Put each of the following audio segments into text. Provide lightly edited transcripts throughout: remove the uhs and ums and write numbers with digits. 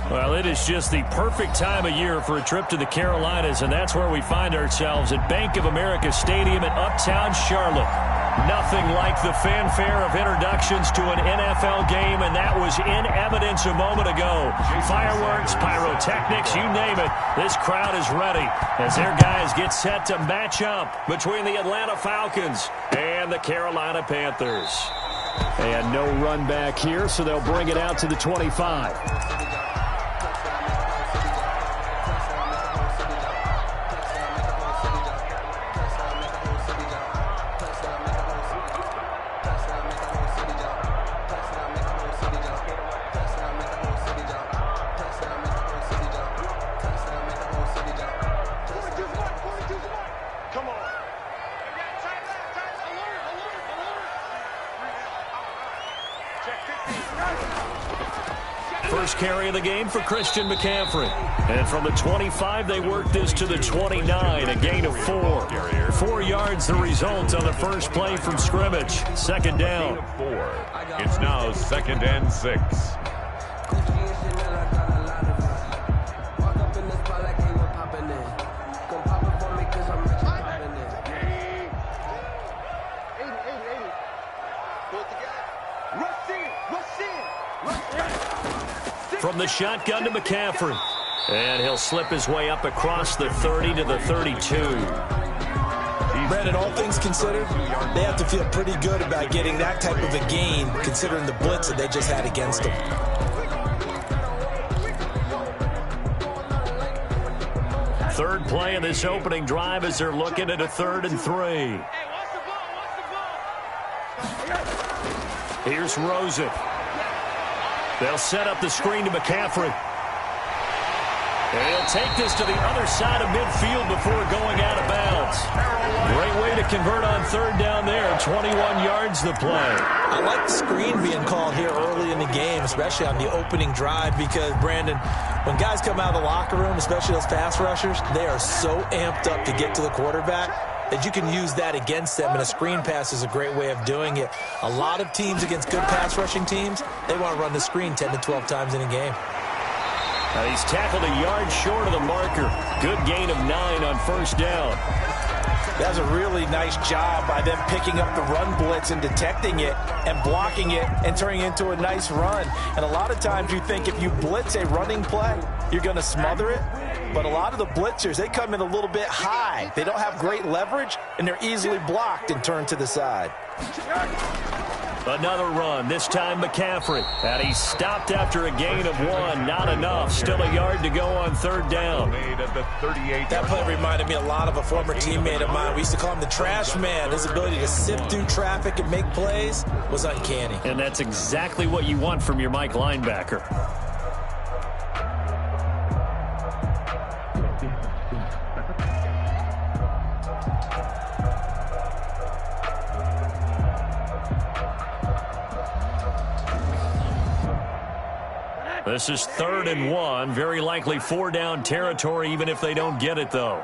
Well, it is just the perfect time of year for a trip to the Carolinas, and that's where we find ourselves at Bank of America Stadium in Uptown Charlotte. Nothing like the fanfare of introductions to an NFL game, and that was in evidence a moment ago. Fireworks, pyrotechnics, you name it. This crowd is ready as their guys get set to match up between the Atlanta Falcons and the Carolina Panthers. And no run back here, so they'll bring it out to the 25. First carry of the game for Christian McCaffrey. And from the 25, they work this to the 29, a gain of 4. 4 yards the result on the first play from scrimmage. Second down. It's now 2nd and 6. From the shotgun to McCaffrey. And he'll slip his way up across the 30 to the 32. Brandon, all things considered, they have to feel pretty good about getting that type of a gain, considering the blitz that they just had against them. Third play of this opening drive as they're looking at a 3rd and 3. Here's Rosen. They'll set up the screen to McCaffrey. And he'll take this to the other side of midfield before going out of bounds. Great way to convert on 3rd down there. 21 yards the play. I like the screen being called here early in the game, especially on the opening drive, because, Brandon, when guys come out of the locker room, especially those pass rushers, they are so amped up to get to the quarterback that you can use that against them, and a screen pass is a great way of doing it. A lot of teams against good pass rushing teams, they want to run the screen 10 to 12 times in a game. And he's tackled a yard short of the marker. Good gain of 9 on 1st down. That's a really nice job by them picking up the run blitz and detecting it and blocking it and turning it into a nice run. And a lot of times you think if you blitz a running play, you're going to smother it. But a lot of the blitzers, they come in a little bit high. They don't have great leverage, and they're easily blocked and turned to the side. Another run, this time McCaffrey. And he's stopped after a gain of 1. Not enough. Still a yard to go on third down. That play reminded me a lot of a former teammate of mine. We used to call him the trash man. His ability to sift through traffic and make plays was uncanny. And that's exactly what you want from your Mike linebacker. This is 3rd and 1. Very likely 4-down territory, even if they don't get it, though.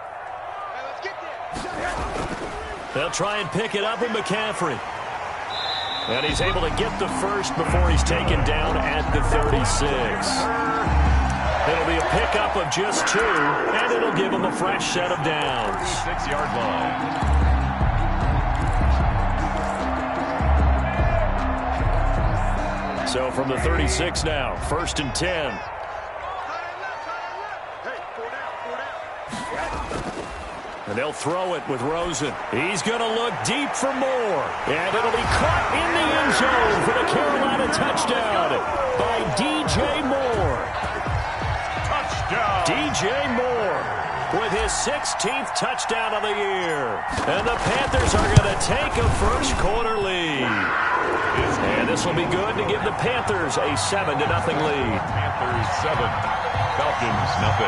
They'll try and pick it up with McCaffrey. And he's able to get the first before he's taken down at the 36. It'll be a pickup of just 2, and it'll give him a fresh set of downs. 6-yard line. So from the 36 now, 1st and 10. And they'll throw it with Rosen. He's going to look deep for more. And it'll be caught in the end zone for the Carolina touchdown by DJ Moore. Touchdown. DJ Moore with his 16th touchdown of the year. And the Panthers are going to take a first quarter lead. And this will be good to give the Panthers a 7-0 lead. Panthers 7, Falcons 0.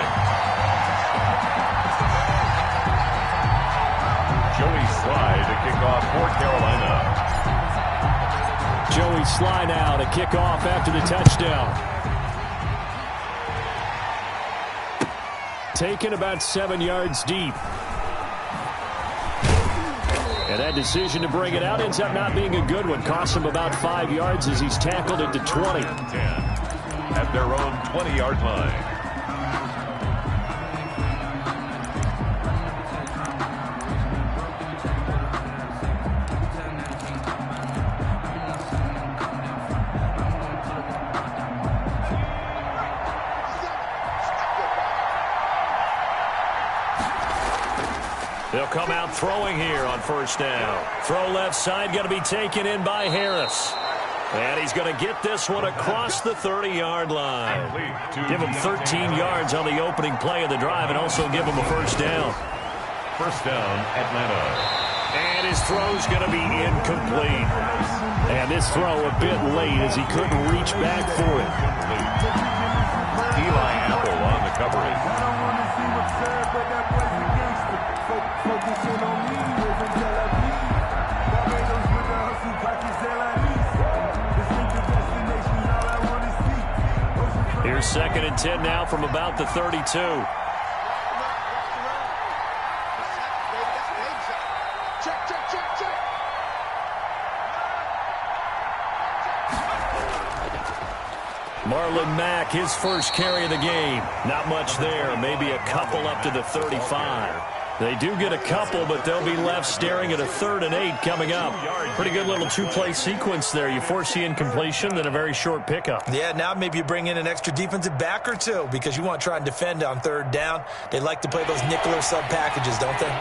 Joey Sly to kick off for Carolina. Joey Sly now to kick off after the touchdown. Taken about 7 yards deep. And that decision to bring it out ends up not being a good one. Costs him about 5 yards as he's tackled at the 20. 10 at their own 20-yard line. They'll come out throwing here on first down. Throw left side, going to be taken in by Harris. And he's going to get this one across the 30-yard line. Give him 13 yards on the opening play of the drive and also give him a first down. First down, Atlanta. And his throw's going to be incomplete. And this throw a bit late as he couldn't reach back for it. Eli Apple on the coverage. Here's 2nd and 10 now from about the 32. Marlon Mack, his first carry of the game. Not much there, maybe a couple up to the 35. They do get a couple, but they'll be left staring at a 3rd and 8 coming up. Pretty good little 2-play sequence there. You force the incompletion, then a very short pickup. Yeah, now maybe you bring in an extra defensive back or 2 because you want to try and defend on 3rd down. They like to play those nickel or sub packages, don't they?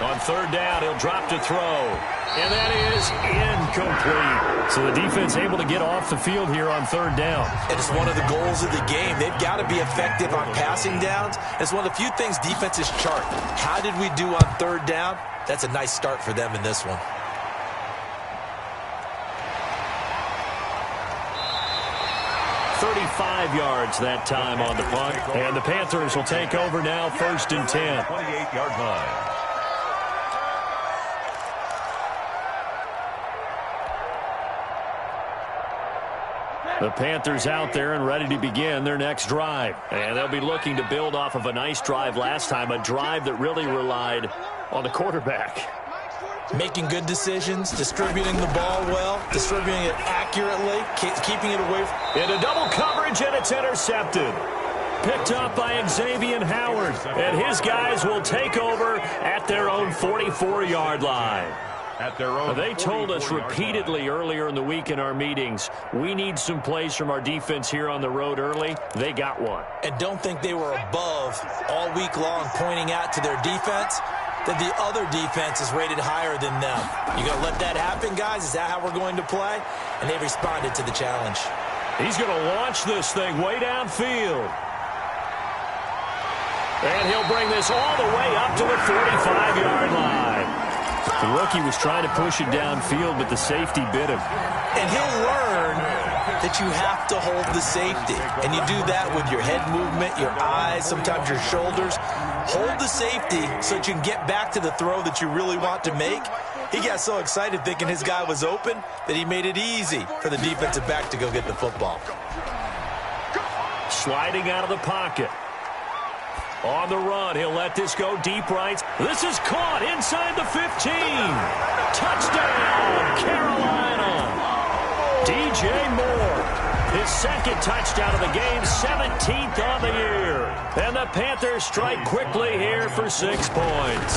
On 3rd down, he'll drop to throw. And that is incomplete. So the defense able to get off the field here on 3rd down. And it's one of the goals of the game. They've got to be effective on passing downs. It's one of the few things defenses chart. How did we do on 3rd down? That's a nice start for them in this one. .35 yards that time on the punt. And the Panthers will take over now, 1st and 10. 28-yard line. The Panthers out there and ready to begin their next drive. And they'll be looking to build off of a nice drive last time, a drive that really relied on the quarterback. Making good decisions, distributing the ball well, distributing it accurately, keeping it away. Into double coverage, and it's intercepted. Picked up by Xavier Howard. And his guys will take over at their own 44-yard line. They told us repeatedly earlier in the week in our meetings, we need some plays from our defense here on the road early. They got one. And don't think they were above all week long pointing out to their defense. that the other defense is rated higher than them. You going to let that happen, guys? Is that how we're going to play? And they responded to the challenge. He's going to launch this thing way downfield. And he'll bring this all the way up to the 45-yard line. The rookie was trying to push it downfield, but the safety bit him. And he'll learn that you have to hold the safety. And you do that with your head movement, your eyes, sometimes your shoulders. Hold the safety so that you can get back to the throw that you really want to make. He got so excited thinking his guy was open that he made it easy for the defensive back to go get the football. Sliding out of the pocket. On the run, he'll let this go deep right. This is caught inside the 15. Touchdown, Carolina. DJ Moore, his second touchdown of the game, 17th on the year. And the Panthers strike quickly here for 6 points.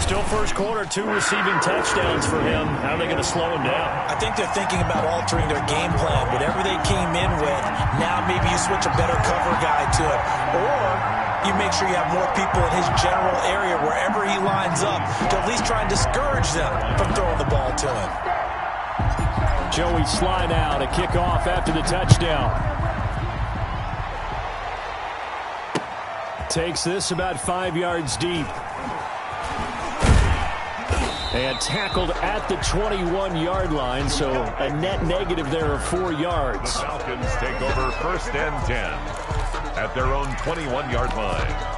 Still first quarter, 2 receiving touchdowns for him. How are they going to slow him down? I think they're thinking about altering their game plan. Whatever they came in with, now maybe you switch a better cover guy to it. Or you make sure you have more people in his general area wherever he lines up to at least try and discourage them from throwing the ball to him. Joey slide out, a kickoff after the touchdown. Takes this about 5 yards deep. And tackled at the 21-yard line, so a net negative there of 4 yards. The Falcons take over 1st and 10 at their own 21-yard line.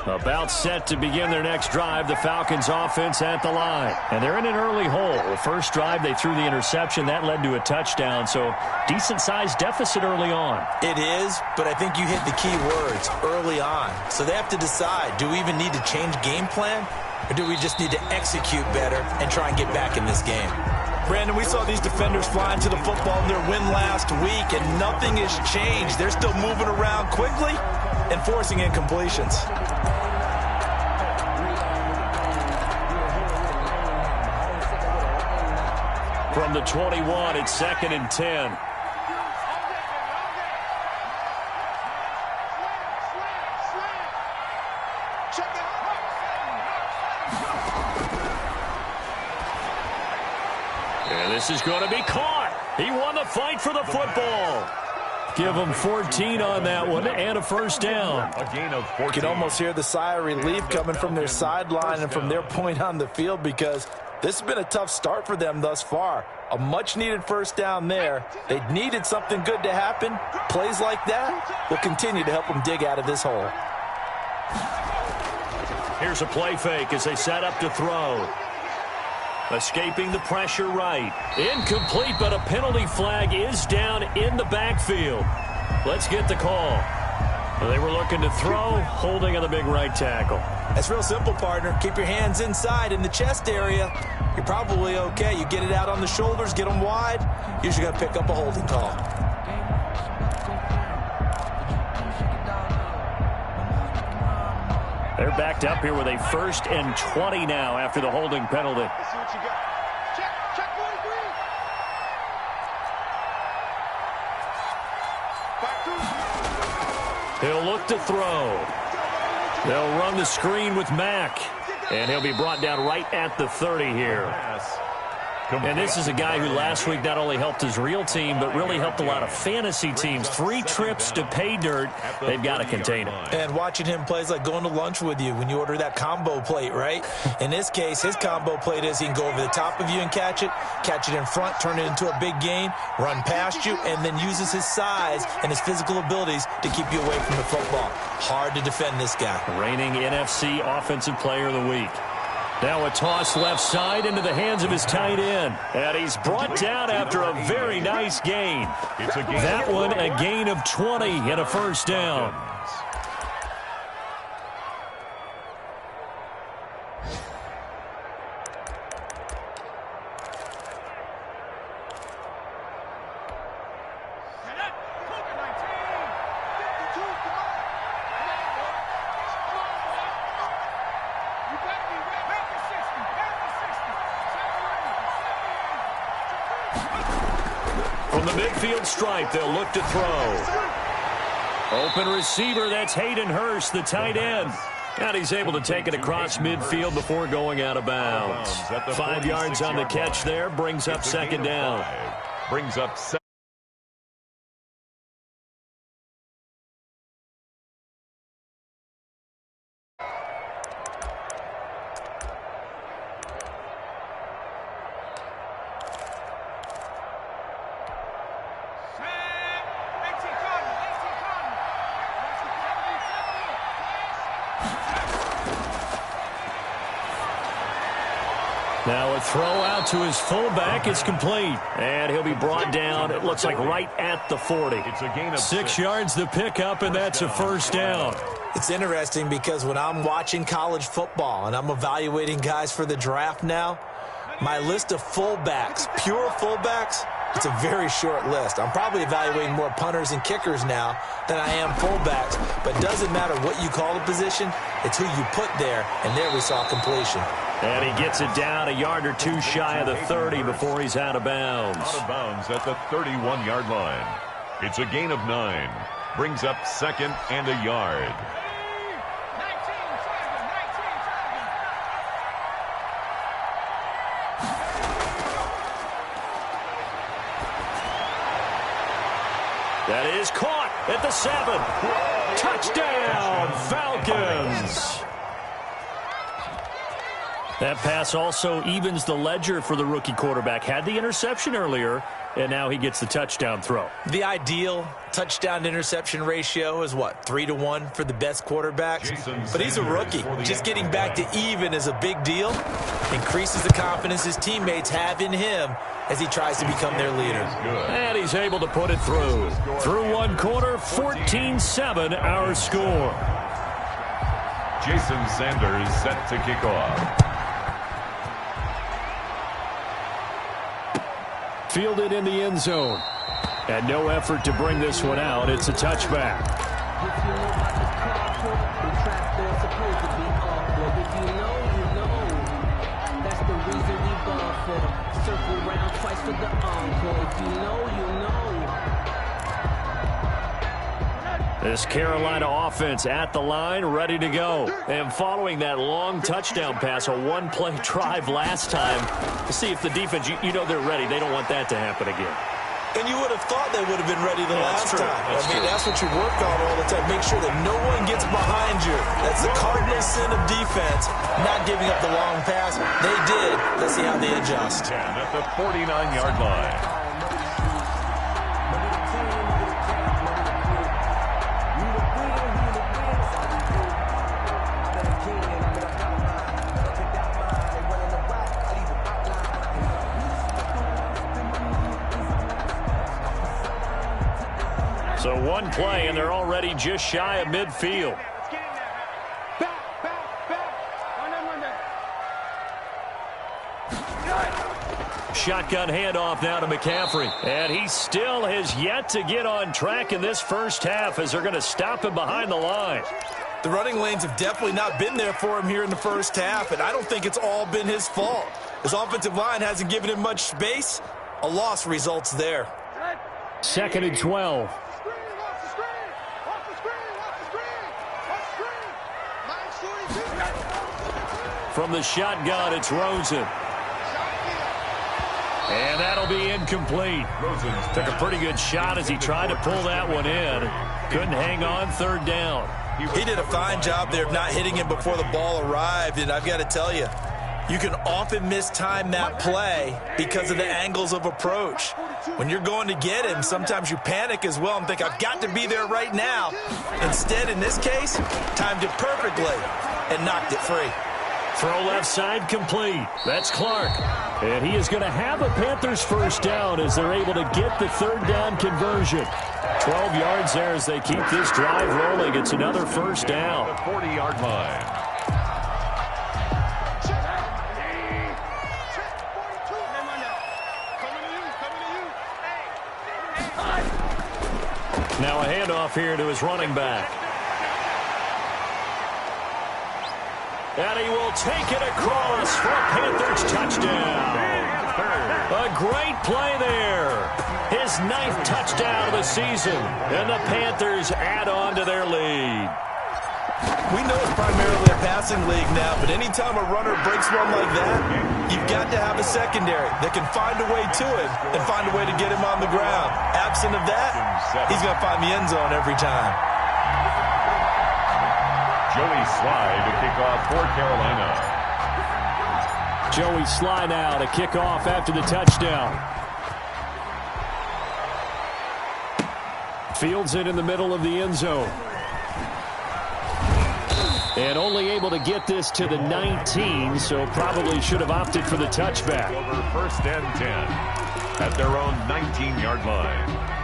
About set to begin their next drive, the Falcons offense at the line. And they're in an early hole. The first drive, they threw the interception. That led to a touchdown, so decent-sized deficit early on. It is, but I think you hit the key words, early on. So they have to decide, do we even need to change game plan? Or do we just need to execute better and try and get back in this game? Brandon, we saw these defenders flying to the football in their win last week, and nothing has changed. They're still moving around quickly and forcing incompletions. From the 21, it's 2nd and 10. And this is going to be caught. He won the fight for the football. Give him 14 on that one and a first down. A gain of 14. You can almost hear the sigh of relief coming from their sideline and from their point on the field, because this has been a tough start for them thus far. A much-needed first down there. They needed something good to happen. Plays like that will continue to help them dig out of this hole. Here's a play fake as they set up to throw. Escaping the pressure right. Incomplete, but a penalty flag is down in the backfield. Let's get the call. They were looking to throw, holding on the big right tackle. That's real simple, partner. Keep your hands inside in the chest area. You're probably okay. You get it out on the shoulders, get them wide. Usually got to pick up a holding call. They're backed up here with a 1st and 20 now after the holding penalty. He'll look to throw. They'll run the screen with Mack. And he'll be brought down right at the 30 here. And this is a guy who last week not only helped his real team, but really helped a lot of fantasy teams. 3 trips to pay dirt. They've got to contain him. And watching him plays like going to lunch with you when you order that combo plate, right? In this case, his combo plate is he can go over the top of you and catch it in front, turn it into a big gain, run past you, and then uses his size and his physical abilities to keep you away from the football. Hard to defend this guy. Reigning NFC Offensive Player of the Week. Now a toss left side into the hands of his tight end. And he's brought down after a very nice gain. That one a gain of 20 and a first down. the midfield stripe, they'll look to throw. Open receiver, that's Hayden Hurst, the tight end. And he's able to take it across midfield before going out of bounds. 5 yards on the catch there, brings up second down. Brings up second. Now a throw out to his fullback. It's complete. And he'll be brought down, it looks like right at the 40. It's a gain of 6 yards the pickup, and that's a first down. It's interesting because when I'm watching college football and I'm evaluating guys for the draft now, my list of fullbacks, pure fullbacks, it's a very short list. I'm probably evaluating more punters and kickers now than I am fullbacks, but it doesn't matter what you call the position, it's who you put there, and there we saw completion. And he gets it down a yard or two shy of the 30 before he's out of bounds. Out of bounds at the 31-yard line. It's a gain of 9. Brings up second and a yard. That is caught at the 7. Touchdown, Falcons. That pass also evens the ledger for the rookie quarterback. Had the interception earlier, and now he gets the touchdown throw. The ideal touchdown-interception ratio is, what, 3-to-1 for the best quarterbacks? But he's a rookie. Just getting back to even is a big deal. Increases the confidence his teammates have in him as he tries to become their leader. And he's able to put it through. Through one quarter, 14-7 our score. Jason Sanders set to kick off. Fielded in the end zone. And no effort to bring this one out. It's a touchback. This Carolina offense at the line, ready to go. And following that long touchdown pass, a one-play drive last time, to see if the defense, you know they're ready. They don't want that to happen again. And you would have thought they would have been ready the last time. That's what you work on all the time. Make sure that no one gets behind you. That's the cardinal sin of defense, not giving up the long pass. They did. Let's see how they adjust. 10 at the 49-yard line. So one play, and they're already just shy of midfield. Shotgun handoff now to McCaffrey. And he still has yet to get on track in this first half as they're going to stop him behind the line. The running lanes have definitely not been there for him here in the first half, and I don't think it's all been his fault. His offensive line hasn't given him much space. A loss results there. 2nd and 12. From the shotgun, it's Rosen. And that'll be incomplete. Rosen took a pretty good shot as he tried to pull that one in. Couldn't hang on, third down. He did a fine job there of not hitting him before the ball arrived, and I've got to tell you, you can often mistime that play because of the angles of approach. When you're going to get him, sometimes you panic as well and think, I've got to be there right now. Instead, in this case, timed it perfectly and knocked it free. Throw left side complete. That's Clark. And he is going to have a Panthers first down as they're able to get the third down conversion. 12 yards there as they keep this drive rolling. It's another first down. The 40-yard line. Now a handoff here to his running back. And he will take it across for a Panthers touchdown. A great play there. His 9th touchdown of the season, and the Panthers add on to their lead. We know it's primarily a passing league now, but anytime a runner breaks one like that, you've got to have a secondary that can find a way to it and find a way to get him on the ground. Absent of that, he's going to find the end zone every time. Joey Sly to kick off for Carolina. Joey Sly now to kick off after the touchdown. Fields it in the middle of the end zone. And only able to get this to the 19, so probably should have opted for the touchback. Over 1st and 10 at their own 19-yard line.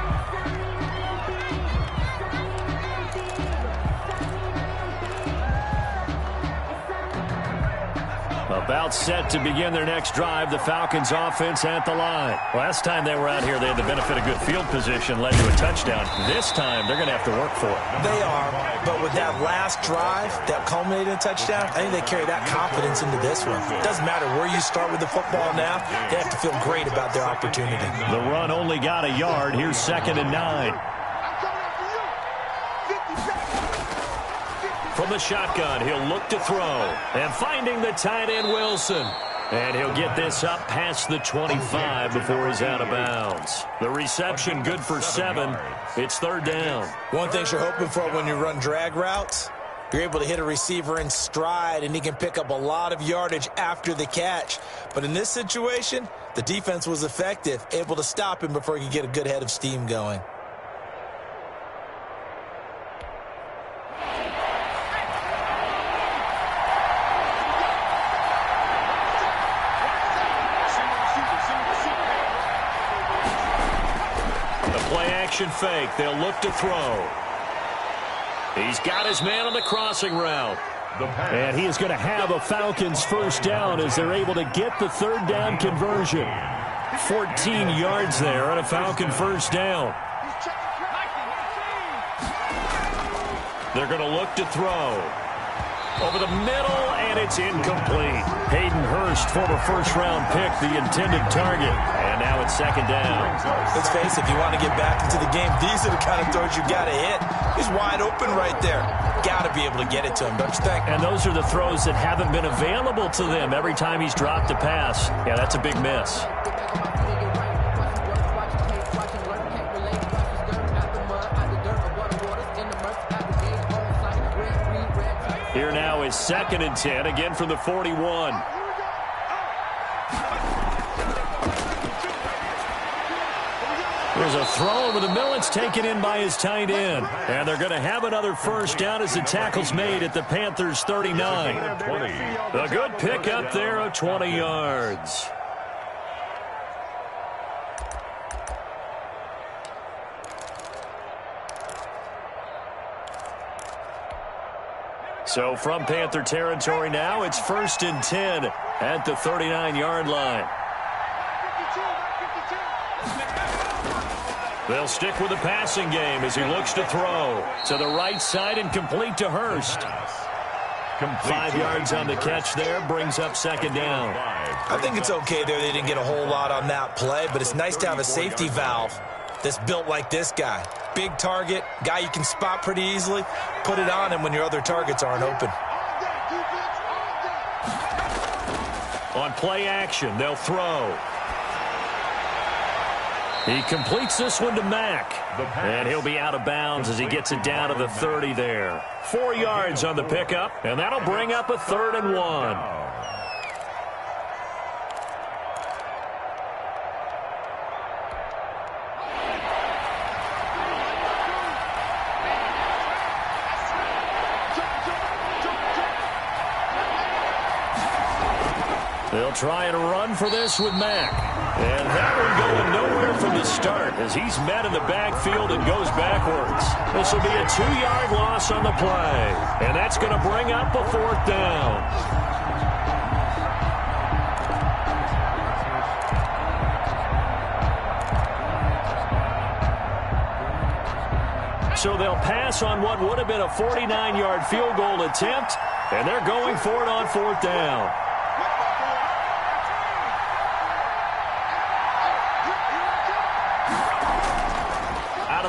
About set to begin their next drive, the Falcons offense at the line. Last time they were out here, they had the benefit of good field position, led to a touchdown. This time, they're going to have to work for it. They are, but with that last drive that culminated in a touchdown, I think they carry that confidence into this one. It doesn't matter where you start with the football now, they have to feel great about their opportunity. The run only got a yard. Here's 2nd and 9. From the shotgun, he'll look to throw. And finding the tight end, Wilson. And he'll get this up past the 25 before he's out of bounds. The reception good for 7. It's 3rd down. One thing you're hoping for when you run drag routes, you're able to hit a receiver in stride, and he can pick up a lot of yardage after the catch. But in this situation, the defense was effective, able to stop him before he could get a good head of steam going. Fake. They'll look to throw. He's got his man on the crossing route. And he is going to have a Falcons 1st down as they're able to get the 3rd down conversion. 14 yards there on a Falcon 1st down. They're going to look to throw. Over the middle, and it's incomplete. Hayden Hurst, former 1st-round pick, the intended target. And now it's 2nd down. Let's face it, if you want to get back into the game, these are the kind of throws you got to hit. He's wide open right there. Got to be able to get it to him, don't you think? And those are the throws that haven't been available to them every time he's dropped a pass. Yeah, that's a big miss. Here now is 2nd and 10, again from the 41. There's a throw over the middle. It's taken in by his tight end. And they're going to have another 1st down as the tackle's made at the Panthers' 39. A good pickup there of 20 yards. So from Panther territory now, it's 1st and 10 at the 39-yard line. They'll stick with the passing game as he looks to throw to the right side and complete to Hurst. 5 yards on the catch there, brings up 2nd down. I think it's okay there. They didn't get a whole lot on that play, but it's nice to have a safety valve that's built like this guy. Big target, guy you can spot pretty easily. Put it on him when your other targets aren't open. On play action, they'll throw. He completes this one to Mack. And he'll be out of bounds as he gets it down to the 30 there. 4 yards on the pickup, and that'll bring up a 3rd and 1. They'll try and run for this with Mack. And that one going nowhere from the start as he's met in the backfield and goes backwards. This will be a 2-yard loss on the play. And that's going to bring up a 4th down. So they'll pass on what would have been a 49-yard field goal attempt. And they're going for it on 4th down.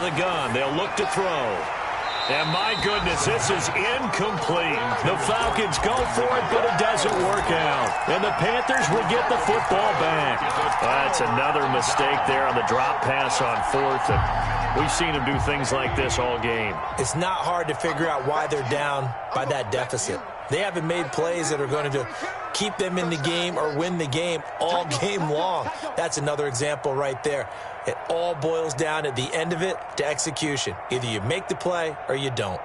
of the gun. They'll look to throw. And my goodness, this is incomplete. The Falcons go for it, but it doesn't work out. And the Panthers will get the football back. That's another mistake there on the drop pass on fourth. And we've seen them do things like this all game. It's not hard to figure out why they're down by that deficit. They haven't made plays that are going to keep them in the game or win the game all game long. That's another example right there. It all boils down at the end of it to execution. Either you make the play or you don't.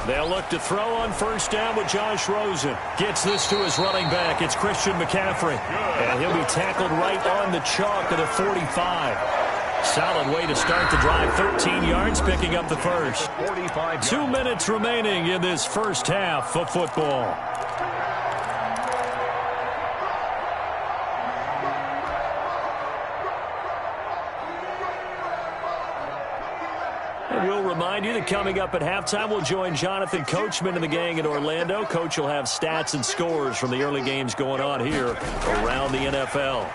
They'll look to throw on first down with Josh Rosen. Gets this to his running back. It's Christian McCaffrey. And he'll be tackled right on the chalk of the 45. Solid way to start the drive. 13 yards, picking up the first. 2 minutes remaining in this first half of football. And we'll remind you that coming up at halftime, we'll join Jonathan Coachman and the gang in Orlando. Coach will have stats and scores from the early games going on here around the NFL.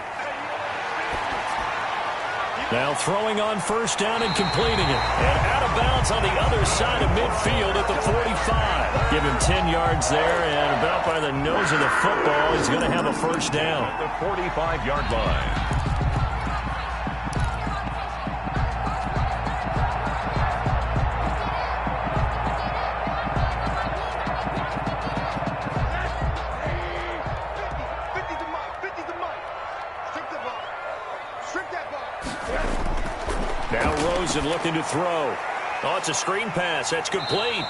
Now throwing on first down and completing it. And out of bounds on the other side of midfield at the 45. Give him 10 yards there, and about by the nose of the football, he's going to have a first down. At the 45-yard line. Now Rosen looking to throw. Oh, it's a screen pass. That's complete.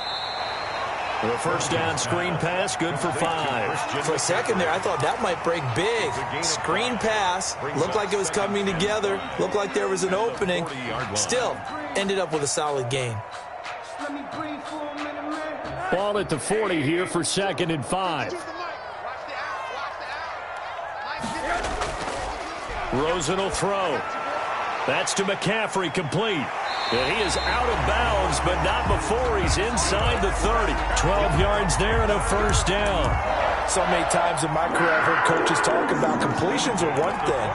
The first down screen pass, good for 5. For a second there, I thought that might break big. Screen pass, looked like it was coming together, looked like there was an opening. Still, ended up with a solid gain. Ball at the 40 here for 2nd and 5. Rosen will throw. That's to McCaffrey, complete. And he is out of bounds, but not before he's inside the 30. 12 yards there and a first down. So many times in my career I've heard coaches talk about completions are one thing.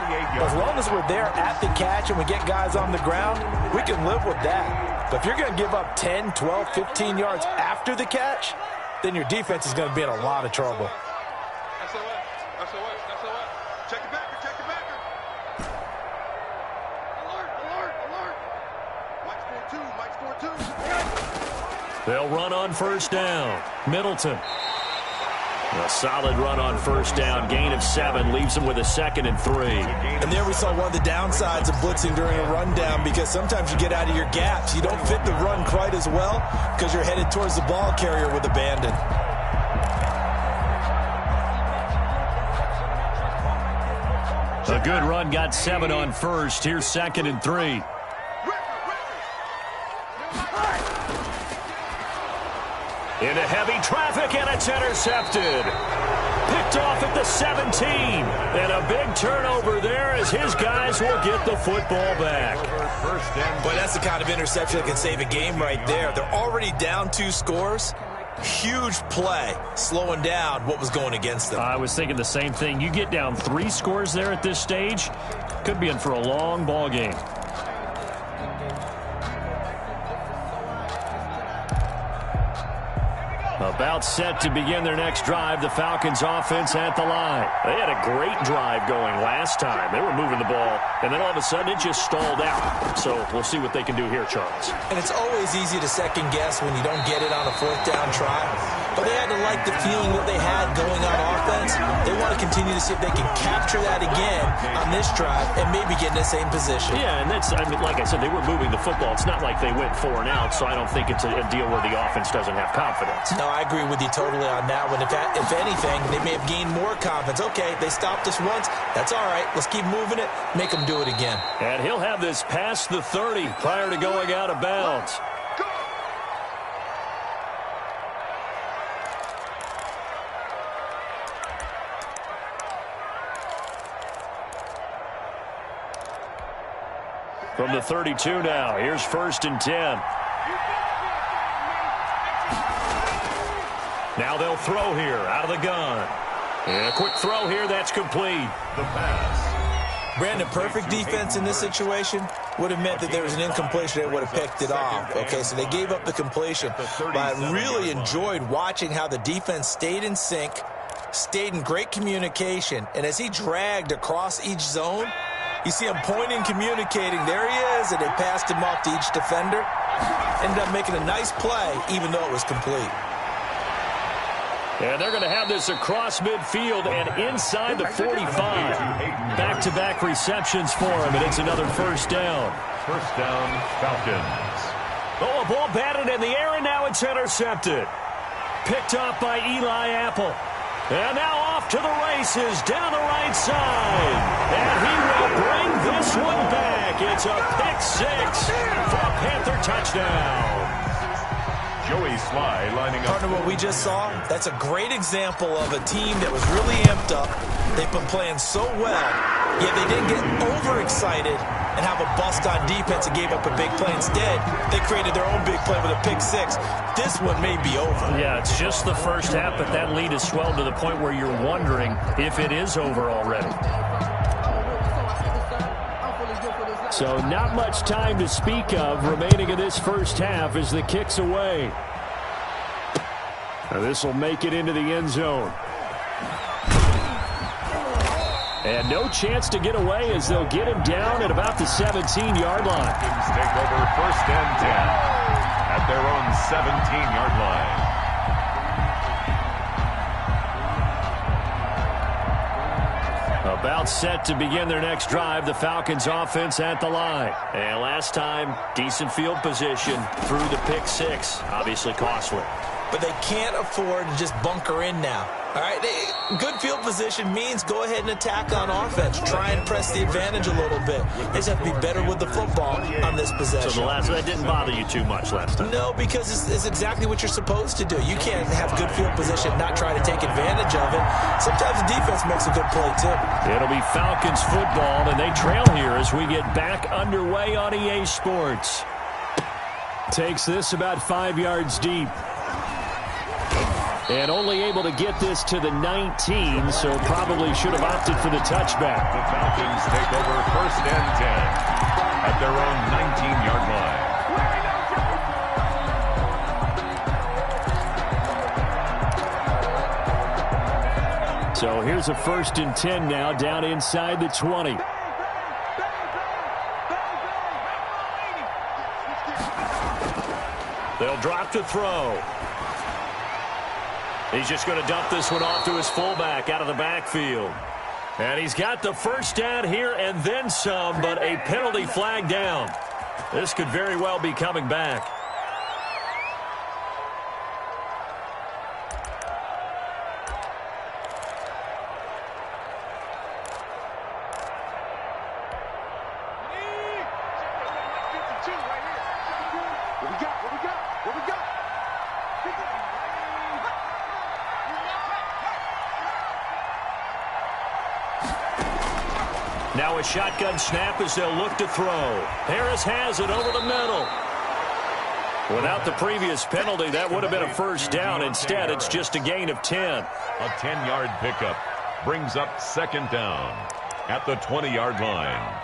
As long as we're there at the catch and we get guys on the ground, we can live with that. But if you're going to give up 10, 12, 15 yards after the catch, then your defense is going to be in a lot of trouble. They'll run on first down. Middleton. A solid run on first down. Gain of 7 leaves them with a 2nd and 3. And there we saw one of the downsides of blitzing during a rundown, because sometimes you get out of your gaps. You don't fit the run quite as well because you're headed towards the ball carrier with abandon. A good run got 7 on first. Here's 2nd and 3. Into heavy traffic, and it's intercepted. Picked off at the 17. And a big turnover there as his guys will get the football back. Boy, that's the kind of interception that can save a game right there. They're already down 2 scores. Huge play, slowing down what was going against them. I was thinking the same thing. You get down 3 scores there at this stage, could be in for a long ball game. About set to begin their next drive. The Falcons offense at the line. They had a great drive going last time. They were moving the ball, and then all of a sudden it just stalled out. So we'll see what they can do here, Charles. And it's always easy to second guess when you don't get it on a 4th down try. But they had to like the feeling that they had going on offense. They want to continue to see if they can capture that again on this drive and maybe get in the same position. Yeah, and that's, I mean, like I said, they were moving the football. It's not like they went 4 and out, so I don't think it's a deal where the offense doesn't have confidence. No, I agree with you totally on that one. If anything, they may have gained more confidence. Okay, they stopped us once. That's all right. Let's keep moving it. Make them do it again. And he'll have this past the 30 prior to going out of bounds. From the 32 now, here's 1st and 10. Now they'll throw here out of the gun. And a quick throw here, that's complete. The pass. Brandon, perfect defense in this situation would have meant that there was an incompletion. They would have picked it off. Okay, so they gave up the completion. But I really enjoyed watching how the defense stayed in sync, stayed in great communication, and as he dragged across each zone, you see him pointing, communicating. There he is, and they passed him off to each defender. Ended up making a nice play, even though it was complete. And they're going to have this across midfield and inside the 45. Back-to-back receptions for him, and it's another first down. First down, Falcons. Oh, a ball batted in the air, and now it's intercepted. Picked off by Eli Apple. And now off to the races down the right side. And he will bring this one back. It's a pick six for a Panther touchdown. Joey Sly lining up. Partner, what we just saw, that's a great example of a team that was really amped up. They've been playing so well, yet they didn't get overexcited and have a bust on defense and gave up a big play. Instead, they created their own big play with a pick six. This one may be over. Yeah, it's just the first half, but that lead has swelled to the point where you're wondering if it is over already. So not much time to speak of remaining in this first half as the kick's away. Now this will make it into the end zone. And no chance to get away as they'll get him down at about the 17-yard line. Take over first and 10 at their own 17-yard line. About set to begin their next drive, the Falcons offense at the line. And last time, decent field position through the pick six. Obviously costly. But they can't afford to just bunker in now. All right, good field position means go ahead and attack on offense. Try and press the advantage a little bit. They just have to be better with the football on this possession. So that didn't bother you too much last time? No, because it's exactly what you're supposed to do. You can't have good field position, not try to take advantage of it. Sometimes the defense makes a good play, too. It'll be Falcons football, and they trail here as we get back underway on EA Sports. Takes this about 5 yards deep. And only able to get this to the 19, so probably should have opted for the touchback. The Falcons take over first and 10 at their own 19-yard line. So here's a first and 10 now, down inside the 20. They'll drop to throw. He's just going to dump this one off to his fullback out of the backfield. And he's got the first down here and then some, but a penalty flag down. This could very well be coming back. Now a shotgun snap as they'll look to throw. Harris has it over the middle. Without the previous penalty, that would have been a first down. Instead, it's just a gain of 10. A 10-yard pickup brings up second down at the 20-yard line.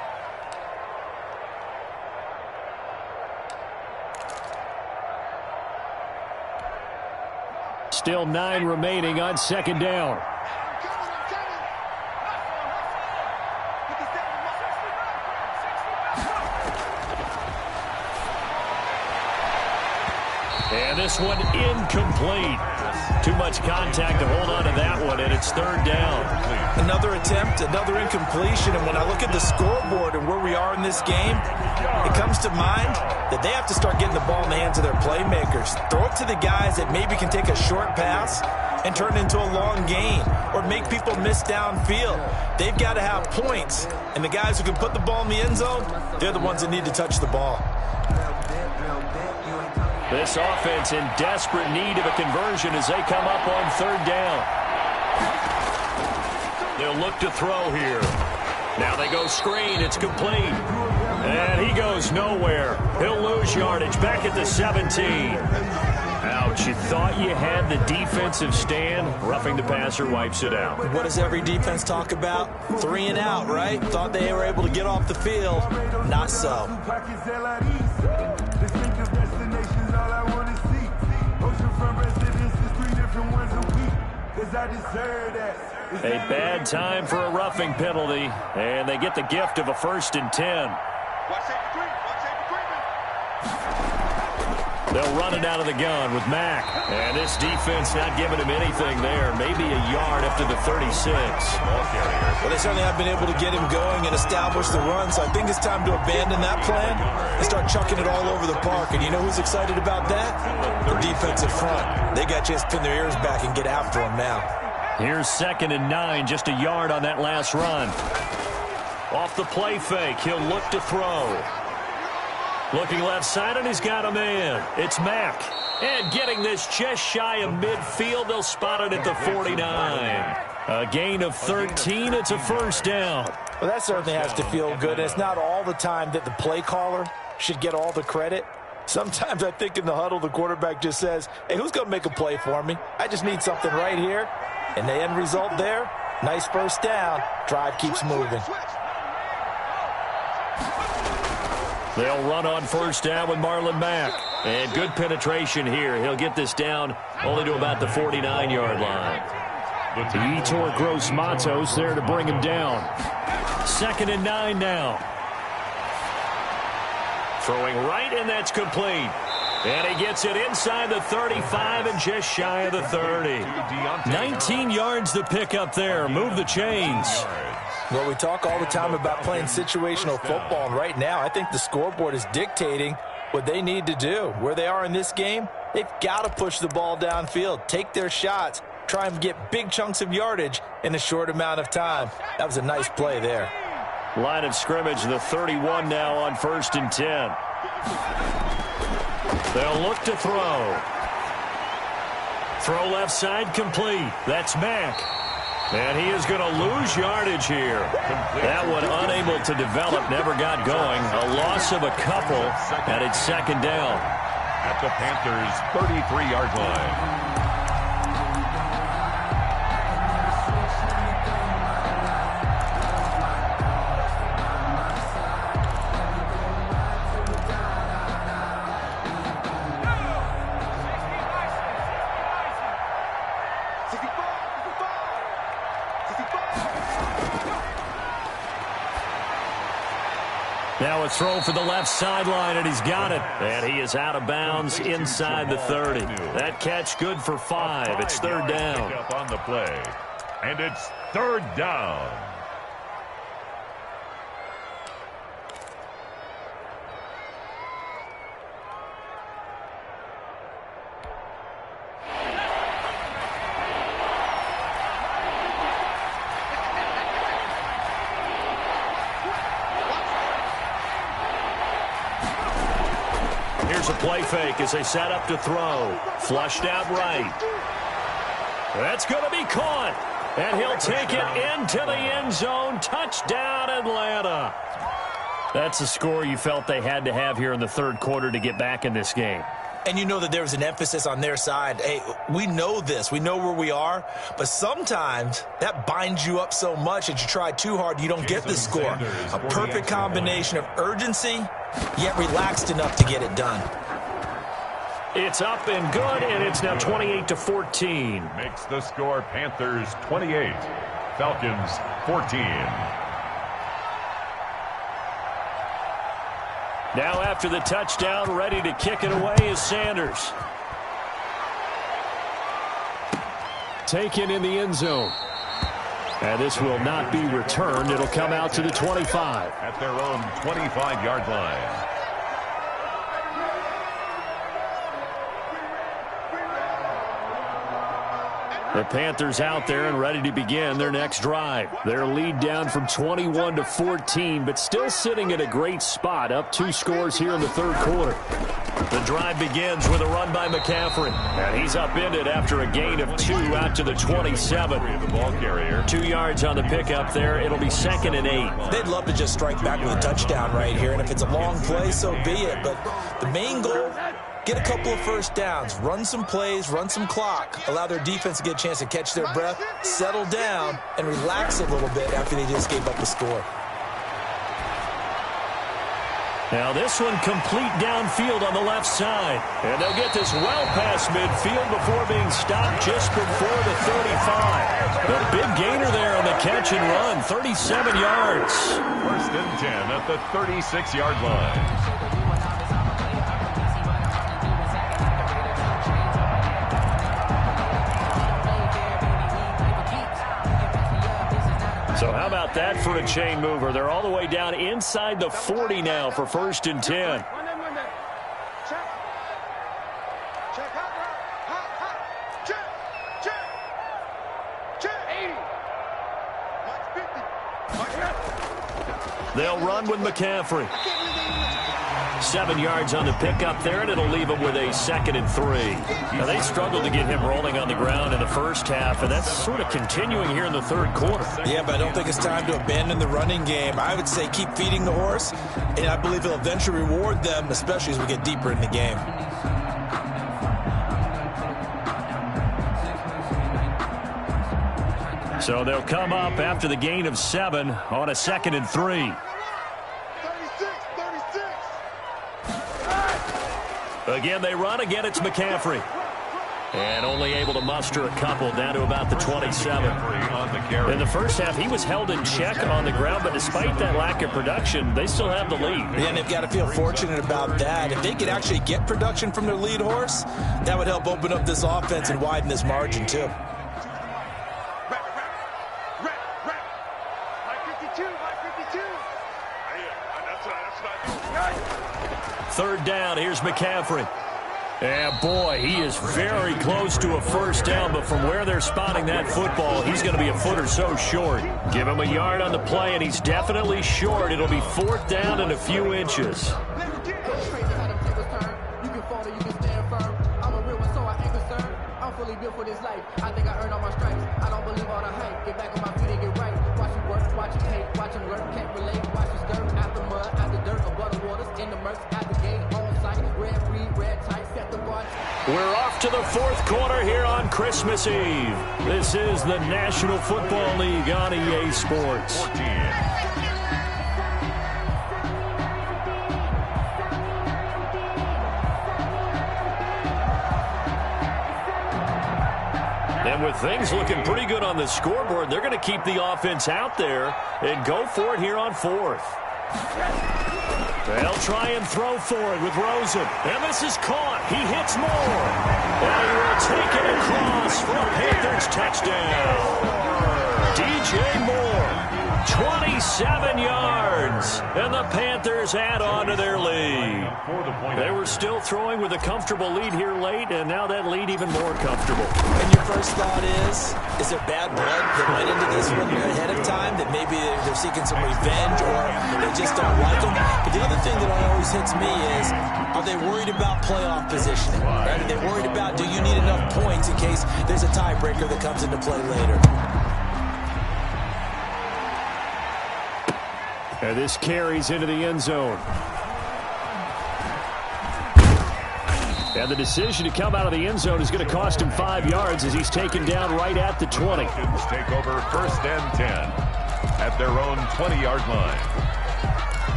Still 9 remaining on second down. And this one incomplete. Too much contact to hold on to that one, and it's third down. Another attempt, another incompletion, and when I look at the scoreboard and where we are in this game, it comes to mind that they have to start getting the ball in the hands of their playmakers. Throw it to the guys that maybe can take a short pass and turn it into a long gain or make people miss downfield. They've got to have points, and the guys who can put the ball in the end zone, they're the ones that need to touch the ball. This offense in desperate need of a conversion as they come up on third down. They'll look to throw here. Now they go screen. It's complete. And he goes nowhere. He'll lose yardage back at the 17. Ouch. But you thought you had the defensive stand. Roughing the passer wipes it out. What does every defense talk about? 3 and out, right? Thought they were able to get off the field. Not so. A bad time for a roughing penalty, and they get the gift of a 1st and 10. They'll run it out of the gun with Mack. And this defense not giving him anything there. Maybe a yard after the 36. Well, they certainly have been able to get him going and establish the run, so I think it's time to abandon that plan and start chucking it all over the park. And you know who's excited about that? The defensive front. They got a chance to pin their ears back and get after him now. Here's 2nd and 9, just a yard on that last run. Off the play fake, he'll look to throw. Looking left side, and he's got a man. It's Mack. And getting this just shy of midfield, they'll spot it at the 49. A gain of 13, it's a 1st down. Well, that certainly has to feel good. And it's not all the time that the play caller should get all the credit. Sometimes I think in the huddle, the quarterback just says, hey, who's going to make a play for me? I just need something right here. And the end result there, nice 1st down. Drive keeps moving. They'll run on 1st down with Marlon Mack. And good penetration here. He'll get this down only to about the 49-yard line. Yetur Gross-Matos there to bring him down. 2nd and 9 now. Throwing right, and that's complete. And he gets it inside the 35 and just shy of the 30. 19 yards to pick up there. Move the chains. Well, we talk all the time about playing situational football, and right now I think the scoreboard is dictating what they need to do. Where they are in this game, they've got to push the ball downfield, take their shots, try and get big chunks of yardage in a short amount of time. That was a nice play there. Line of scrimmage, the 31 now on 1st and 10. They'll look to throw. Throw left side complete. That's Mack. And he is going to lose yardage here. That one unable to develop, never got going. A loss of a couple, and it's 2nd down. At the Panthers' 33-yard line. Now a throw for the left sideline, and he's got it. And he is out of bounds inside the 30. That catch good for 5. It's 3rd down. Up on the play. And it's 3rd down. Here's a play fake as they set up to throw. Flushed out right. That's going to be caught. And he'll take it into the end zone. Touchdown, Atlanta. That's the score you felt they had to have here in the 3rd quarter to get back in this game. And you know that there was an emphasis on their side. Hey, we know this. We know where we are. But sometimes that binds you up so much that you try too hard, you don't get the score. A perfect combination of urgency, yet relaxed enough to get it done. It's up and good, and it's now 28-14. Makes the score Panthers 28, Falcons 14. Now after the touchdown, ready to kick it away is Sanders. Taken in the end zone. And this will not be returned. It'll come out to the 25. At their own 25-yard line. The Panthers out there and ready to begin their next drive. Their lead down from 21-14, but still sitting at a great spot, up 2 scores here in the 3rd quarter. The drive begins with a run by McCaffrey. And he's upended after a gain of 2 out to the 27. The ball carrier. 2 yards on the pickup there. It'll be 2nd and 8. They'd love to just strike back with a touchdown right here. And if it's a long play, so be it. But the main goal, get a couple of first downs, run some plays, run some clock, allow their defense to get a chance to catch their breath, settle down, and relax a little bit after they just gave up the score. Now this one complete downfield on the left side. And they'll get this well past midfield before being stopped just before the 35. The big gainer there on the catch and run, 37 yards. 1st and 10 at the 36-yard line. So how about that for a chain mover? They're all the way down inside the 40 now for 1st and 10. They'll run with McCaffrey. 7 yards on the pickup there, and it'll leave them with a 2nd and 3. Now, they struggled to get him rolling on the ground in the first half, and that's sort of continuing here in the 3rd quarter. Yeah, but I don't think it's time to abandon the running game. I would say keep feeding the horse, and I believe it'll eventually reward them, especially as we get deeper in the game. So they'll come up after the gain of 7 on a 2nd and 3. Again, they run. Again, it's McCaffrey. And only able to muster a couple down to about the 27. In the first half, he was held in check on the ground, but despite that lack of production, they still have the lead. Yeah, and they've got to feel fortunate about that. If they could actually get production from their lead horse, that would help open up this offense and widen this margin, too. Third down, here's McCaffrey. And boy, he is very close to a first down, but from where they're spotting that football, he's going to be a foot or so short. Give him a yard on the play, and he's definitely short. It'll be 4th down and a few inches. We're off to the 4th quarter here on Christmas Eve. This is the National Football League on EA Sports. 14. And with things looking pretty good on the scoreboard, they're going to keep the offense out there and go for it here on 4th. They'll try and throw for it with Rosen. And this is caught. He hits more. And he will take it across for a Panthers touchdown. DJ Moore, 27 yards. And the Panthers add on to their lead. They were still throwing with a comfortable lead here late, and now that lead even more comfortable. And your first thought is there bad blood that went into this one ahead of time, that maybe they're seeking some revenge or they just don't like them? But the other thing that always hits me is, are they worried about playoff positioning? Right? Are they worried about, do you need enough points in case there's a tiebreaker that comes into play later? And this carries into the end zone. And the decision to come out of the end zone is going to cost him 5 yards as he's taken down right at the 20. Falcons take over 1st and 10 at their own 20-yard line.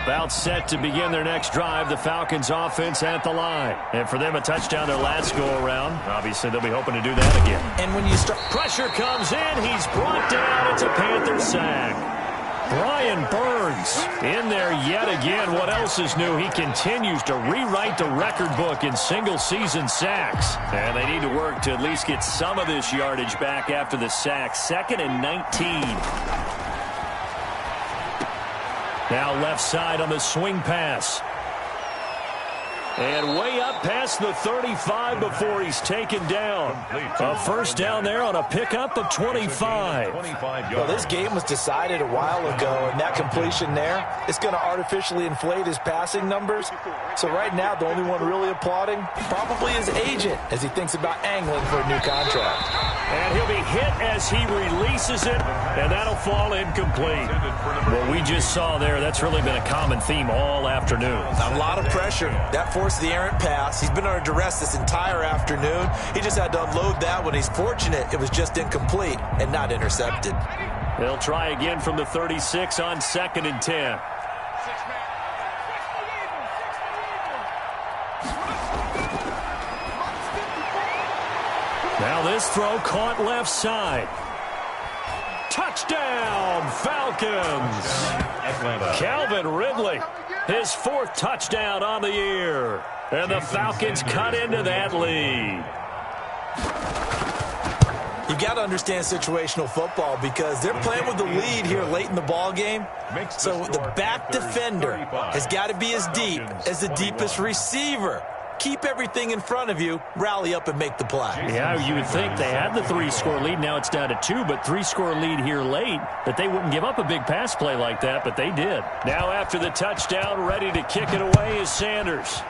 About set to begin their next drive, the Falcons offense at the line. And for them, a touchdown their last go-around. Obviously, they'll be hoping to do that again. And when you start... Pressure comes in. He's brought down. It's a Panther sack. Brian Burns in there yet again. What else is new? He continues to rewrite the record book in single-season sacks. And they need to work to at least get some of this yardage back after the sack. 2nd and 19. Now left side on the swing pass. And way up past the 35 before he's taken down. A first down there on a pickup of 25. Well, this game was decided a while ago, and that completion there is going to artificially inflate his passing numbers. So right now, the only one really applauding probably his agent as he thinks about angling for a new contract. And he'll be hit as he releases it, and that'll fall incomplete. What we just saw there, that's really been a common theme all afternoon. A lot of pressure. That forced the errant pass. He's been under duress this entire afternoon. He just had to unload that one. He's fortunate it was just incomplete and not intercepted. They'll try again from the 36 on 2nd and 10. Now this throw caught left side. Touchdown, Falcons. Calvin Ridley, his 4th touchdown on the year. And the Falcons cut into that lead. You've got to understand situational football because they're playing with the lead here late in the ball game. So the back defender has got to be as deep as the deepest receiver. Keep everything in front of you, rally up and make the play. Yeah, you would think they had the 3-score lead. Now it's down to 2, but 3-score lead here late, that they wouldn't give up a big pass play like that, but they did. Now after the touchdown, ready to kick it away is Sanders.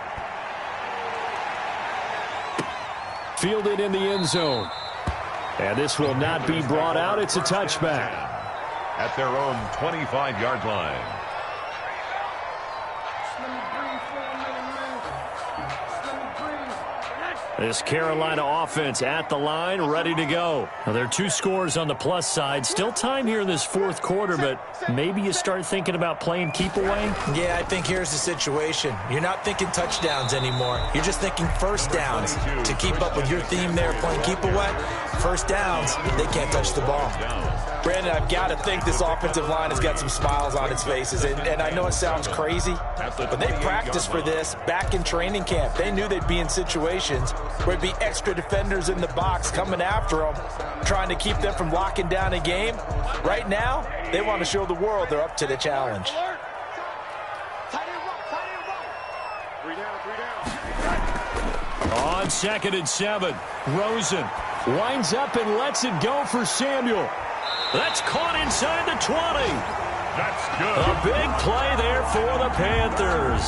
Fielded in the end zone. And this will not be brought out. It's a touchback. At their own 25-yard line. This Carolina offense at the line, ready to go. Now, there are 2 scores on the plus side. Still time here in this 4th quarter, but maybe you start thinking about playing keep away? Yeah, I think here's the situation. You're not thinking touchdowns anymore. You're just thinking first downs. To keep up with your theme there, playing keep away, first downs, they can't touch the ball. Brandon, I've got to think this offensive line has got some smiles on its faces. And I know it sounds crazy, but they practiced for this back in training camp. They knew they'd be in situations where it'd be extra defenders in the box coming after them, trying to keep them from locking down a game. Right now, they want to show the world they're up to the challenge. On 2nd and 7, Rosen winds up and lets it go for Samuel. That's caught inside the 20. That's good. A big play there for the Panthers.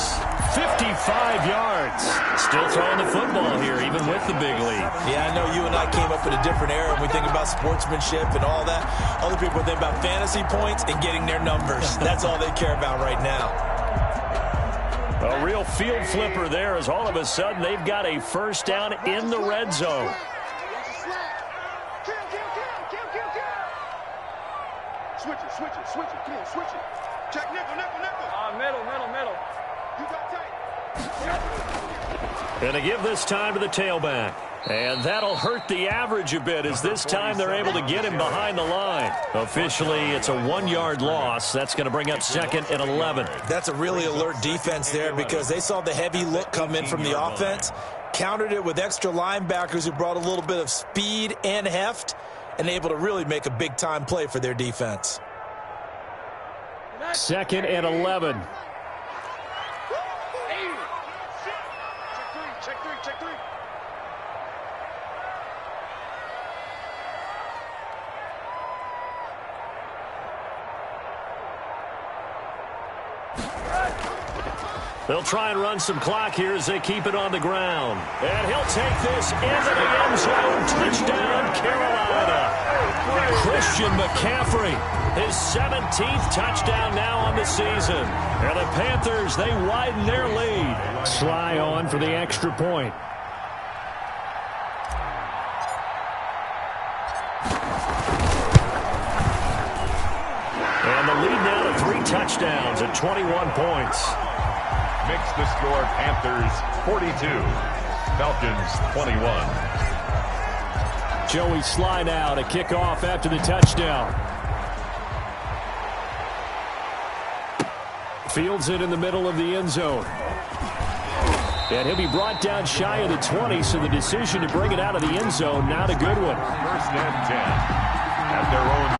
55 yards. Still throwing the football here, even with the big lead. Yeah, I know you and I came up in a different era when we think about sportsmanship and all that. Other people think about fantasy points and getting their numbers. That's all they care about right now. A real field flipper there as all of a sudden they've got a first down in the red zone. Switch it. Come on, switch it. Check nickel. Middle. You got tight. And to give this time to the tailback. And that'll hurt the average a bit as this time they're able to get him behind the line. Officially, it's a 1-yard loss. That's going to bring up 2nd and 11. That's a really alert defense there because they saw the heavy look come in from the offense, countered it with extra linebackers who brought a little bit of speed and heft, and able to really make a big-time play for their defense. 2nd and 11. Check three. They'll try and run some clock here as they keep it on the ground. And he'll take this into the end zone. Touchdown, Carolina. Christian McCaffrey, his 17th touchdown now on the season. And the Panthers, they widen their lead. Sly on for the extra point. And the lead now to 3 touchdowns at 21 points. Makes the score Panthers 42, Falcons 21. Joey Sly now to kick off after the touchdown. Fields it in the middle of the end zone. And he'll be brought down shy of the 20, so the decision to bring it out of the end zone, not a good one. 1st and 10 at their own